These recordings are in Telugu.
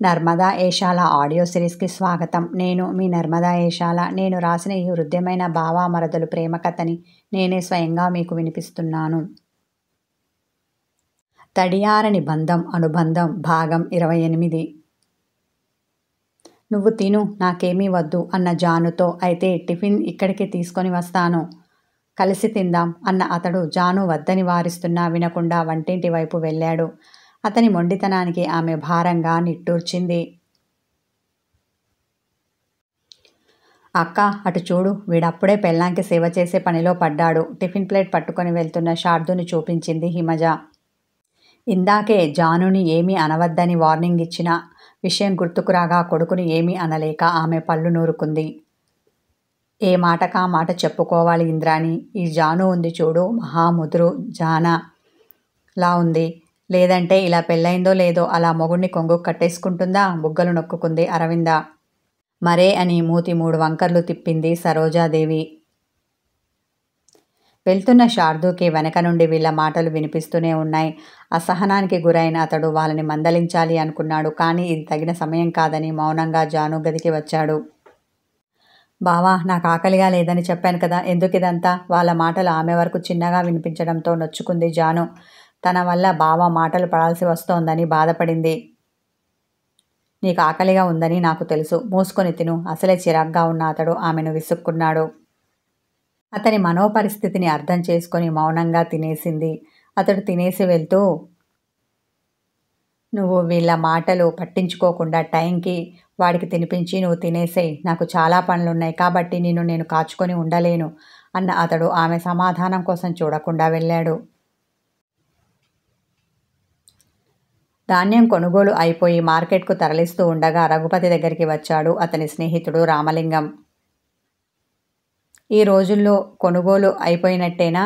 నర్మదా ఏషాల ఆడియో సిరీస్కి స్వాగతం. నేను మీ నర్మదా ఏషాల. నేను రాసిన ఈ హృద్యమైన భావామరదలు ప్రేమ కథని నేనే స్వయంగా మీకు వినిపిస్తున్నాను. తడియారని బంధం అనుబంధం భాగం 28. నువ్వు తిను, నాకేమీ వద్దు అన్న జానుతో, అయితే టిఫిన్ ఇక్కడికి తీసుకొని వస్తాను, కలిసి తిందాం అన్న అతడు జాను వద్దని వారిస్తున్నా వినకుండా వంటింటి వైపు వెళ్ళాడు. అతని మొండితనానికి ఆమె భారంగా నిట్టూర్చింది. అక్క, అటు చూడు, వీడప్పుడే పెళ్ళాంకి సేవ చేసే పనిలో పడ్డాడు. టిఫిన్ ప్లేట్ పట్టుకొని వెళ్తున్న శార్దుని చూపించింది హిమజ. ఇందాకే జానుని ఏమీ అనవద్దని వార్నింగ్ ఇచ్చిన విషయం గుర్తుకురాగా కొడుకుని ఏమీ అనలేక ఆమె పళ్ళు నూరుకుంది. ఏ మాటకా మాట చెప్పుకోవాలి ఇంద్రాణి. ఈ జాను ఉంది చూడు, మహాముదురు జానలా ఉంది. లేదంటే ఇలా పెళ్ళయిందో లేదో అలా మొగుణ్ణి కొంగు కట్టేసుకుంటుందా? బుగ్గలు నొక్కుకుంది అరవింద. మరే అని మూతి 3 వంకర్లు తిప్పింది సరోజాదేవి. వెళ్తున్న శార్దూకి వెనక నుండి వీళ్ళ మాటలు వినిపిస్తూనే ఉన్నాయి. అసహనానికి గురైన అతడు వాళ్ళని మందలించాలి అనుకున్నాడు. కానీ ఇది తగిన సమయం కాదని మౌనంగా జాను గదికి వచ్చాడు. బావా, నాకు ఆకలిగా లేదని చెప్పాను కదా, ఎందుకిదంతా? వాళ్ళ మాటలు ఆమె వరకు చిన్నగా వినిపించడంతో నొచ్చుకుంది జాను. తన వల్ల బావ మాటలు పడాల్సి వస్తోందని బాధపడింది. నీకు ఆకలిగా ఉందని నాకు తెలుసు, మూసుకొని తిను. అసలే చిరాగ్గా ఉన్న అతడు ఆమెను విసుక్కున్నాడు. అతని మనోపరిస్థితిని అర్థం చేసుకొని మౌనంగా తినేసింది. అతడు తినేసి వెళ్తూ, నువ్వు వీళ్ళ మాటలు పట్టించుకోకుండా టైంకి వాడికి తినిపించి నువ్వు తినేసేయ్. నాకు చాలా పనులున్నాయి కాబట్టి నేను కాచుకొని ఉండలేను అన్న అతడు ఆమె సమాధానం కోసం చూడకుండా వెళ్ళాడు. ధాన్యం కొనుగోలు అయిపోయి మార్కెట్కు తరలిస్తూ ఉండగా రఘుపతి దగ్గరికి వచ్చాడు అతని స్నేహితుడు రామలింగం. ఈ రోజుల్లో కొనుగోలు అయిపోయినట్టేనా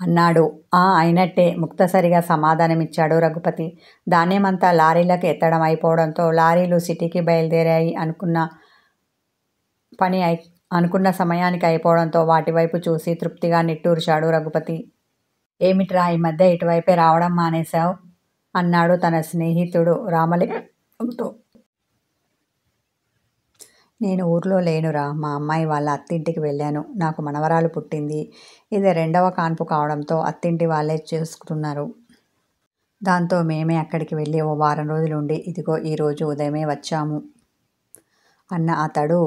అన్నాడు. అయినట్టే అయినట్టే సమాధానమిచ్చాడు రఘుపతి. ధాన్యమంతా లారీలకు ఎత్తడం అయిపోవడంతో లారీలు సిటీకి బయలుదేరాయి. అనుకున్న సమయానికి అయిపోవడంతో వాటివైపు చూసి తృప్తిగా నిట్టూర్చాడు రఘుపతి. ఏమిట్రా, ఈ మధ్య ఇటువైపే రావడం మానేశావు అన్నాడు తన స్నేహితుడు రామలింగంతో. నేను ఊర్లో లేనురా, మా అమ్మాయి వాళ్ళ అత్తింటికి వెళ్ళాను. నాకు మనవరాలు పుట్టింది. ఇది 2వ కాన్పు కావడంతో అత్తింటి వాళ్ళే చూసుకున్నారు. దాంతో మేమే అక్కడికి వెళ్ళి ఓ వారం రోజులు ఉండి ఇదిగో ఈరోజు ఉదయమే వచ్చాము అన్న అతడు,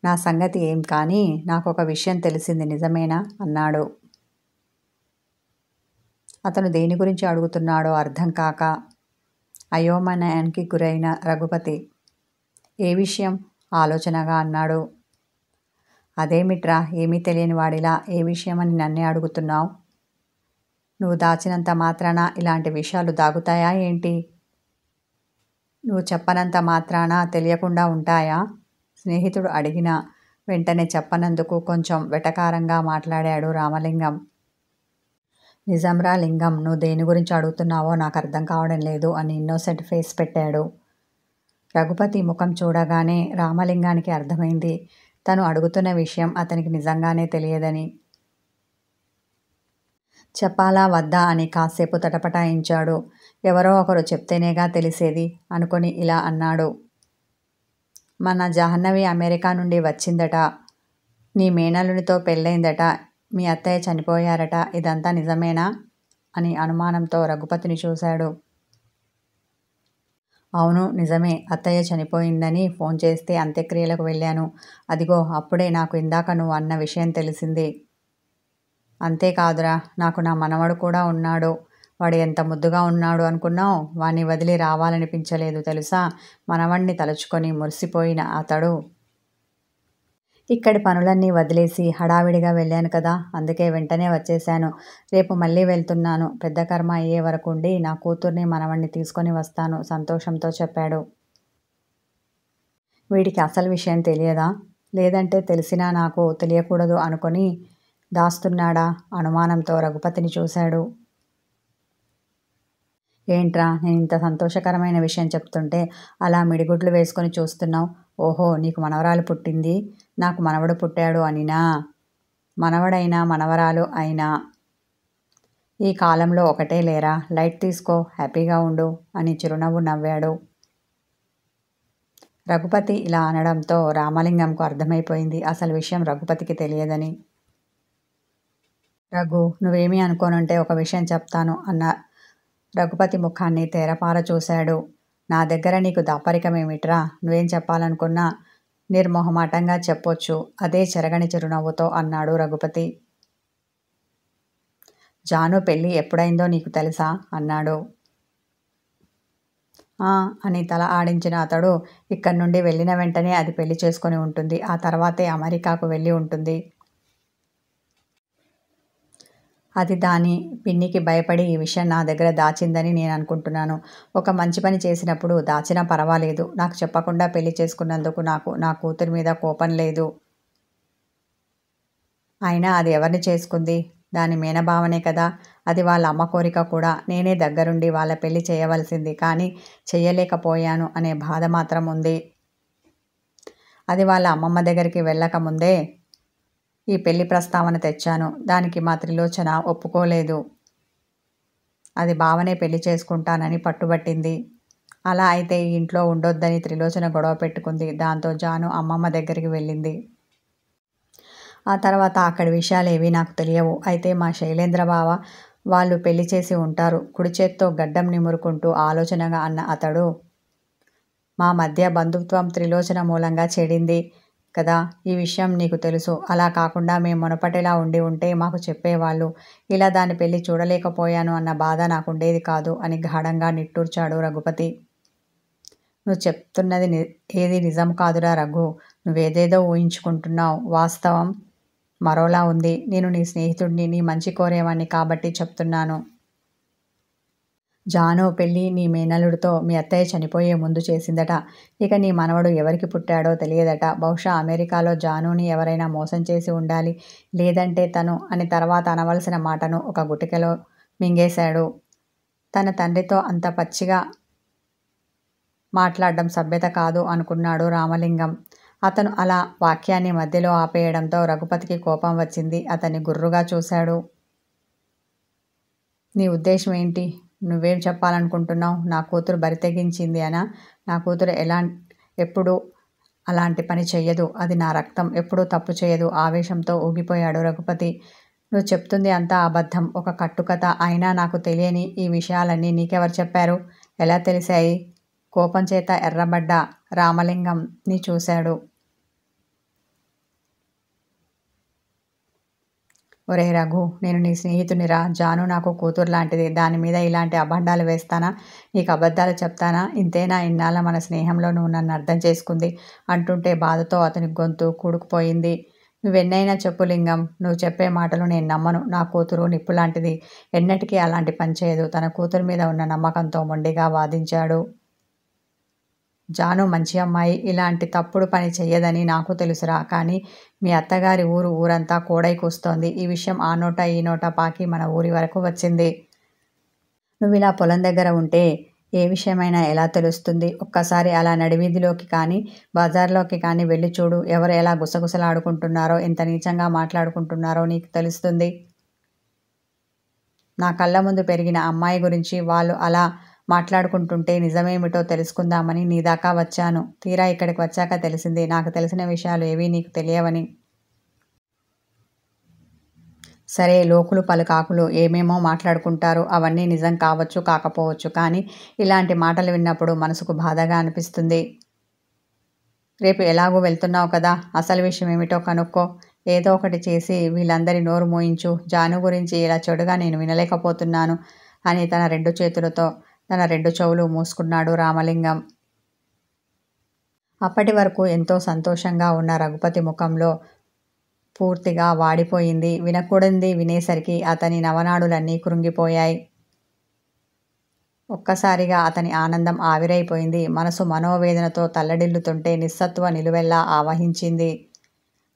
నా సంగతి ఏం కానీ నాకు ఒక విషయం తెలిసింది, నిజమేనా అన్నాడు. అతను దేని గురించి అడుగుతున్నాడో అర్థం కాక అయోమయానికి గురైన రఘుపతి, ఏ విషయం ఆలోచనగా అన్నాడు. అదేమిట్రా, ఏమీ తెలియని వాడిలా ఏ విషయమని నన్నే అడుగుతున్నావు? నువ్వు దాచినంత మాత్రాన ఇలాంటి విషయాలు దాగుతాయా ఏంటి? నువ్వు చెప్పనంత మాత్రాన తెలియకుండా ఉంటాయా? స్నేహితుడు అడిగిన వెంటనే చెప్పనందుకు కొంచెం వెటకారంగా మాట్లాడాడు రామలింగం. నిజంరా లింగం, నువ్వు దేని గురించి అడుగుతున్నావో నాకు అర్థం కావడం లేదు అని ఇన్నోసెంట్ ఫేస్ పెట్టాడు. రఘుపతి ముఖం చూడగానే రామలింగానికి అర్థమైంది తను అడుగుతున్న విషయం అతనికి నిజంగానే తెలియదని. చెప్పాలా వద్దా అని కాసేపు తటపటాయించాడు. ఎవరో ఒకరు చెప్తేనేగా తెలిసేది అనుకొని ఇలా అన్నాడు. మన జాహ్నవి అమెరికా నుండి వచ్చిందట, నీ మేనల్లునితో పెళ్ళైందట, మీ అత్తయ్య చనిపోయారట, ఇదంతా నిజమేనా అని అనుమానంతో రఘుపతిని చూశాడు. అవును నిజమే, అత్తయ్య చనిపోయిందని ఫోన్ చేస్తే అంత్యక్రియలకు వెళ్ళాను. అదిగో అప్పుడే నాకు ఇందాక నువ్వు అన్న విషయం తెలిసింది. అంతేకాదురా, నాకు నా మనవడు కూడా ఉన్నాడు. వాడు ఎంత ముద్దుగా ఉన్నాడు అనుకున్నావు? వాణ్ణి వదిలి రావాలనిపించలేదు తెలుసా? మనవణ్ణి తలుచుకొని మురిసిపోయిన అతడు, ఇక్కడి పనులన్నీ వదిలేసి హడావిడిగా వెళ్ళాను కదా, అందుకే వెంటనే వచ్చేశాను. రేపు మళ్ళీ వెళ్తున్నాను. పెద్ద కర్మ అయ్యే వరకు ఉండి నా కూతుర్ని మనవణ్ణి తీసుకొని వస్తాను సంతోషంతో చెప్పాడు. వీడికి అసలు విషయం తెలియదా? లేదంటే తెలిసినా నాకు తెలియకూడదు అనుకొని దాస్తున్నాడా? అనుమానంతో రఘుపతిని చూశాడు. ఏంట్రా, నేను ఇంత సంతోషకరమైన విషయం చెప్తుంటే అలా మిడిగుడ్లు వేసుకొని చూస్తున్నావు? ఓహో, నీకు మనవరాలు పుట్టింది, నాకు మనవడు పుట్టాడు అనినా? మనవడైనా మనవరాలు అయినా ఈ కాలంలో ఒకటే లేరా, లైట్ తీసుకో, హ్యాపీగా ఉండు అని చిరునవ్వు నవ్వాడు. రఘుపతి ఇలా అనడంతో రామలింగంకు అర్థమైపోయింది అసలు విషయం రఘుపతికి తెలియదని. రఘు, నువ్వేమీ అనుకోనుంటే ఒక విషయం చెప్తాను అన్న రఘుపతి ముఖాన్ని తేరపార చూశాడు. నా దగ్గర నీకు దాపరికమేమిట్రా, నువ్వేం చెప్పాలనుకున్నా నిర్మొహమాటంగా చెప్పొచ్చు అదే చెరగని చిరునవ్వుతో అన్నాడు రఘుపతి. జాను పెళ్ళి ఎప్పుడైందో నీకు తెలుసా అన్నాడు. అని తల ఆడించిన అతడు, ఇక్కడి నుండి వెళ్ళిన వెంటనే అది పెళ్లి చేసుకొని ఉంటుంది. ఆ తర్వాతే అమెరికాకు వెళ్ళి ఉంటుంది. అది దాని పిన్నికి భయపడి ఈ విషయం నా దగ్గర దాచిందని నేను అనుకుంటున్నాను. ఒక మంచి పని చేసినప్పుడు దాచినా పర్వాలేదు. నాకు చెప్పకుండా పెళ్లి చేసుకున్నందుకు నాకు నా కూతురి మీద కోపం లేదు. అయినా అది ఎవరిని చేసుకుంది? దాని మేనభావనే కదా. అది వాళ్ళ అమ్మ కోరిక కూడా. నేనే దగ్గరుండి వాళ్ళ పెళ్లి చేయవలసింది, కానీ చెయ్యలేకపోయాను అనే బాధ మాత్రం ఉంది. అది వాళ్ళ అమ్మమ్మ దగ్గరికి వెళ్ళక ముందే ఈ పెళ్లి ప్రస్తావన తెచ్చాను. దానికి మా త్రిలోచన ఒప్పుకోలేదు. అది బావనే పెళ్లి చేసుకుంటానని పట్టుబట్టింది. అలా అయితే ఈ ఇంట్లో ఉండొద్దని త్రిలోచన గొడవ పెట్టుకుంది. దాంతో జాను అమ్మమ్మ దగ్గరికి వెళ్ళింది. ఆ తర్వాత అక్కడి విషయాలేవీ నాకు తెలియవు. అయితే మా శైలేంద్ర బావ వాళ్ళు పెళ్లి చేసి ఉంటారు. కుడి చేత్తో గడ్డం నిమురుకుంటూ ఆలోచనగా అన్న అతడు, మా మధ్య బంధుత్వం త్రిలోచన మూలంగా చెడింది కదా. ఈ విషయం నీకు తెలుసు. అలా కాకుండా మేము మునపటిలా ఉండి ఉంటే మాకు చెప్పేవాళ్ళు. ఇలా దాని పెళ్లి చూడలేకపోయాను అన్న బాధ నాకుండేది కాదు అని గాఢంగా నిట్టూర్చాడు రఘుపతి. నువ్వు చెప్తున్నది ఏది నిజం కాదురా రఘు. నువ్వేదేదో ఊహించుకుంటున్నావు. వాస్తవం మరోలా ఉంది. నేను నీ స్నేహితుడిని, నీ మంచి కోరేవాణ్ణి కాబట్టి చెప్తున్నాను. జాను పెళ్ళి నీ మేనల్లుడితో మీ అత్తయ్య చనిపోయే ముందు చేసిందట. ఇక నీ మనవడు ఎవరికి పుట్టాడో తెలియదట. బహుశా అమెరికాలో జానుని ఎవరైనా మోసం చేసి ఉండాలి. లేదంటే తను అని తర్వాత అనవలసిన మాటను ఒక గుటికలో మింగేశాడు. తన తండ్రితో అంత పచ్చిగా మాట్లాడడం సభ్యత కాదు అనుకున్నాడు రామలింగం. అతను అలా వాక్యాన్ని మధ్యలో ఆపేయడంతో రఘుపతికి కోపం వచ్చింది. అతన్ని గుర్రుగా చూశాడు. నీ ఉద్దేశం ఏంటి? నువ్వేం చెప్పాలనుకుంటున్నావు? నా కూతురు బరి తెగించింది అనా? నా కూతురు ఎప్పుడూ అలాంటి పని చెయ్యదు. అది నా రక్తం. ఎప్పుడూ తప్పు చేయదు. ఆవేశంతో ఊగిపోయాడు రఘుపతి. నువ్వు చెప్తుంది అంతా అబద్ధం, ఒక కట్టుకథ. అయినా నాకు తెలియని ఈ విషయాలన్నీ నీకెవరు చెప్పారు? ఎలా తెలిసాయి? కోపం చేత ఎర్రబడ్డ రామలింగంని చూశాడు. ఒరే రఘు, నేను నీ స్నేహితునిరా. జాను నాకు కూతురు లాంటిది. దాని మీద ఇలాంటి అబద్ధాలు వేస్తానా? నీకు అబద్ధాలు చెప్తానా? ఇంతేనా ఇన్నాళ్ళ మన స్నేహంలో నువ్వు నన్ను అర్థం చేసుకుంది అంటుంటే బాధతో అతని గొంతు కూడుకుపోయింది. నువ్వెన్నైనా చెప్పు లింగం, నువ్వు చెప్పే మాటలు నేను నమ్మను. నా కూతురు నిప్పు లాంటిది. ఎన్నటికీ అలాంటి పని చేయదు. తన కూతురు మీద ఉన్న నమ్మకంతో మొండిగా వాదించాడు. జాను మంచి అమ్మాయి. ఇలాంటి తప్పుడు పని చెయ్యదని నాకు తెలుసురా. కానీ మీ అత్తగారి ఊరంతా కోడై కూస్తోంది. ఈ విషయం ఆ నోట ఈ నోట పాకి మన ఊరి వరకు వచ్చింది. నువ్వు ఇలా పొలం దగ్గర ఉంటే ఏ విషయమైనా ఎలా తెలుస్తుంది? ఒక్కసారి అలా నడివీధిలోకి కానీ బజార్లోకి కానీ వెళ్ళి చూడు. ఎవరు ఎలా గుసగుసలాడుకుంటున్నారో, ఎంత నీచంగా మాట్లాడుకుంటున్నారో నీకు తెలుస్తుంది. నా కళ్ళ ముందు పెరిగిన అమ్మాయి గురించి వాళ్ళు అలా మాట్లాడుకుంటుంటే నిజమేమిటో తెలుసుకుందామని నీ దాకా వచ్చాను. తీరా ఇక్కడికి వచ్చాక తెలిసింది నాకు తెలిసిన విషయాలు ఏవీ నీకు తెలియవని. సరే, లోకులు పలుకాకులు ఏమేమో మాట్లాడుకుంటారు. అవన్నీ నిజం కావచ్చు, కాకపోవచ్చు. కానీ ఇలాంటి మాటలు విన్నప్పుడు మనసుకు బాధగా అనిపిస్తుంది. రేపు ఎలాగూ వెళ్తున్నావు కదా, అసలు విషయం ఏమిటో కనుక్కో. ఏదో ఒకటి చేసి వీళ్ళందరి నోరు మోయించు. జాను గురించి ఇలా చెడుగా నేను వినలేకపోతున్నాను అని తన 2 చేతులతో తన 2 చెవులు మూసుకున్నాడు రామలింగం. అప్పటి వరకు ఎంతో సంతోషంగా ఉన్న రఘుపతి ముఖంలో పూర్తిగా వాడిపోయింది. వినకూడనిది వినేసరికి అతని నవనాడులన్నీ కృంగిపోయాయి. ఒక్కసారిగా అతని ఆనందం ఆవిరైపోయింది. మనసు మనోవేదనతో తల్లడిల్లుతుంటే నిస్సత్తువ నిలువెల్లా ఆవహించింది.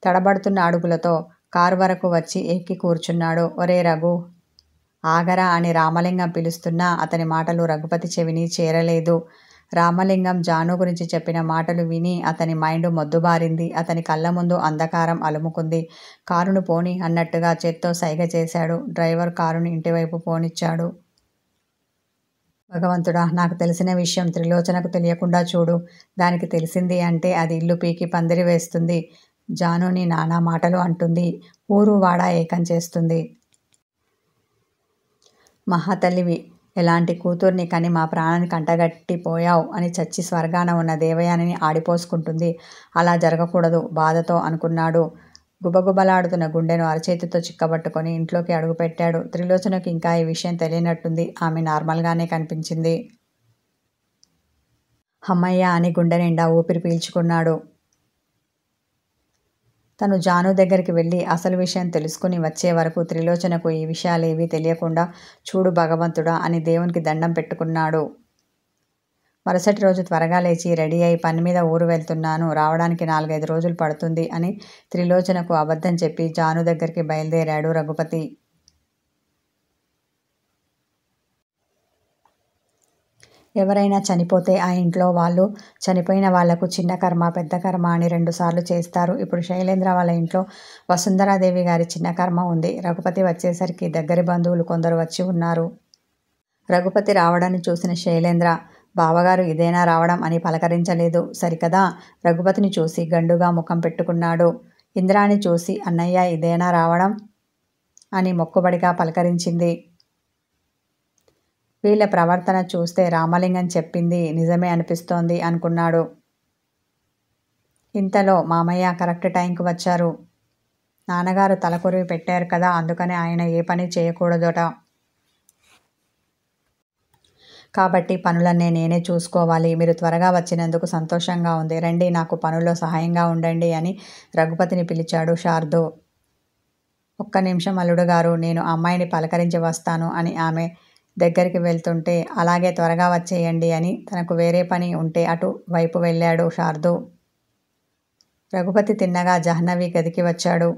తడబడుతున్న అడుగులతో కారు వరకు వచ్చి ఎక్కి కూర్చున్నాడు. ఒరే రఘు, ఆగరా అని రామలింగం పిలుస్తున్నా అతని మాటలు రఘుపతి చెవిని చేరలేదు. రామలింగం జాను గురించి చెప్పిన మాటలు విని అతని మైండ్ మొద్దుబారింది. అతని కళ్ళ ముందు అంధకారం అలుముకుంది. కారును పోని అన్నట్టుగా చేత్తో సైగ చేశాడు. డ్రైవర్ కారుని ఇంటివైపు పోనిచ్చాడు. భగవంతుడా, నాకు తెలిసిన విషయం త్రిలోచనకు తెలియకుండా చూడు. దానికి తెలిసింది అంటే అది ఇల్లు పీకి పందిరి వేస్తుంది. జానుని నానా మాటలు అంటుంది. ఊరు వాడా ఏకం చేస్తుంది. మహాతల్లివి, ఎలాంటి కూతుర్ని కని మా ప్రాణాన్ని కంటగట్టిపోయావు అని చచ్చి స్వర్గాన ఉన్న దేవయానిని ఆడిపోసుకుంటుంది. అలా జరగకూడదు బాధతో అనుకున్నాడు. గుబగుబలాడుతున్న గుండెను అరచేతితో చిక్కబట్టుకొని ఇంట్లోకి అడుగుపెట్టాడు. త్రిలోచనకు ఇంకా ఈ విషయం తెలియనట్టుంది. ఆమె నార్మల్గానే కనిపించింది. హమ్మయ్య అని గుండె నిండా ఊపిరి పీల్చుకున్నాడు. తను జాను దగ్గరికి వెళ్ళి అసలు విషయం తెలుసుకుని వచ్చే వరకు త్రిలోచనకు ఈ విషయాలేవీ తెలియకుండా చూడు భగవంతుడా అని దేవునికి దండం పెట్టుకున్నాడు. మరుసటి రోజు త్వరగా లేచి రెడీ అయి పని మీద ఊరు వెళ్తున్నాను, రావడానికి 4-5 రోజులు పడుతుంది అని త్రిలోచనకు అబద్ధం చెప్పి జాను దగ్గరికి బయలుదేరాడు రఘుపతి. ఎవరైనా చనిపోతే ఆ ఇంట్లో వాళ్ళు చనిపోయిన వాళ్లకు చిన్న కర్మ పెద్ద కర్మ అని 2 సార్లు చేస్తారు. ఇప్పుడు శైలేంద్ర వాళ్ళ ఇంట్లో వసుంధరాదేవి గారి చిన్న కర్మ ఉంది. రఘుపతి వచ్చేసరికి దగ్గరి బంధువులు కొందరు వచ్చి ఉన్నారు. రఘుపతి రావడాన్ని చూసిన శైలేంద్ర, బావగారు ఇదేనా రావడం అని పలకరించలేదు. సరికదా, రఘుపతిని చూసి గండుగా ముఖం పెట్టుకున్నాడు. ఇంద్రాని చూసి అన్నయ్య ఇదేనా రావడం అని మొక్కుబడిగా పలకరించింది. వీళ్ళ ప్రవర్తన చూస్తే రామలింగం చెప్పింది నిజమే అనిపిస్తోంది అనుకున్నాడు. ఇంతలో మామయ్య కరెక్ట్ టైంకి వచ్చారు. నాన్నగారు తలకొరివి పెట్టారు కదా, అందుకని ఆయన ఏ పని చేయకూడదట. కాబట్టి పనులన్నీ నేనే చూసుకోవాలి. మీరు త్వరగా వచ్చినందుకు సంతోషంగా ఉంది. రండి, నాకు పనుల్లో సహాయంగా ఉండండి అని రఘుపతిని పిలిచాడు శార్దు. ఒక్క నిమిషం అల్లుడు గారు, నేను అమ్మాయిని పలకరించి వస్తాను అని ఆమె దగ్గరికి వెళ్తుంటే, అలాగే త్వరగా వచ్చేయండి అని తనకు వేరే పని ఉంటే అటు వైపు వెళ్ళాడు శార్దు. రఘుపతి తిన్నగా జాహ్నవి గదికి వచ్చాడు.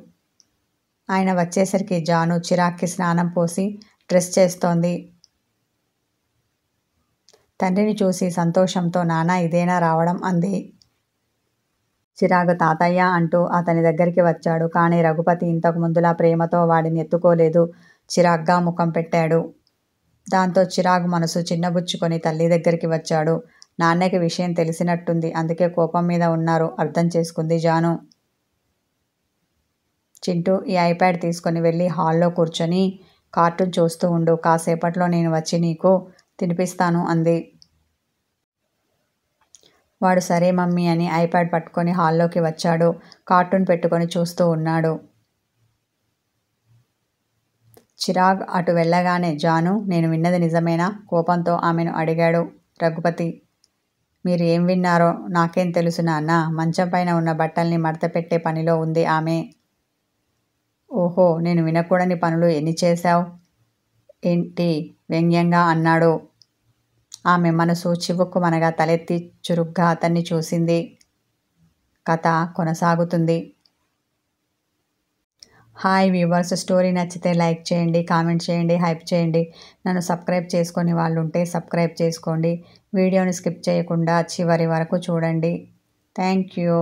ఆయన వచ్చేసరికి జాను చిరాగ్కి స్నానం పోసి డ్రెస్ చేస్తోంది. తండ్రిని చూసి సంతోషంతో నాన్న ఇదేనా రావడం అంది. చిరాగ్ తాతయ్య అంటూ అతని దగ్గరికి వచ్చాడు. కానీ రఘుపతి ఇంతకు ముందులా ప్రేమతో వాడిని ఎత్తుకోలేదు. చిరాగ్గా ముఖం పెట్టాడు. దాంతో చిరాగ్ మనసు చిన్నబుచ్చుకొని తల్లి దగ్గరికి వచ్చాడు. నాన్నకి విషయం తెలిసినట్టుంది, అందుకే కోపం మీద ఉన్నారు, అర్థం చేసుకుంది జాను. చింటూ, ఈ ఐప్యాడ్ తీసుకొని వెళ్ళి హాల్లో కూర్చొని కార్టూన్ చూస్తూ ఉండు. కాసేపట్లో నేను వచ్చి నీకు తినిపిస్తాను అంది. వాడు సరే మమ్మీ అని ఐప్యాడ్ పట్టుకొని హాల్లోకి వచ్చాడు. కార్టూన్ పెట్టుకొని చూస్తూ ఉన్నాడు. చిరాగ్ అటు వెళ్ళగానే, జాను, నేను విన్నది నిజమేనా? కోపంతో ఆమెను అడిగాడు రఘుపతి. మీరు ఏం విన్నారో నాకేం తెలుసు నాన్న. మంచం పైన ఉన్న బట్టల్ని మడతపెట్టే పనిలో ఉంది ఆమె. ఓహో, నేను వినకూడని పనులు ఎన్ని చేశావు ఏంటి? వ్యంగ్యంగా అన్నాడు. ఆమె మనసు చివుక్కుమనగా తలెత్తి చురుగ్గా అతన్ని చూసింది. కథ కొనసాగుతుంది. హాయ్ వ్యూవర్స్, స్టోరీ నచ్చితే లైక్ చేయండి, కామెంట్ చేయండి, హైప్ చేయండి. నన్ను సబ్స్క్రైబ్ చేసుకొని వాళ్ళు ఉంటే సబ్స్క్రైబ్ చేసుకోండి. వీడియోని స్కిప్ చేయకుండా చివరి వరకు చూడండి. Thank you.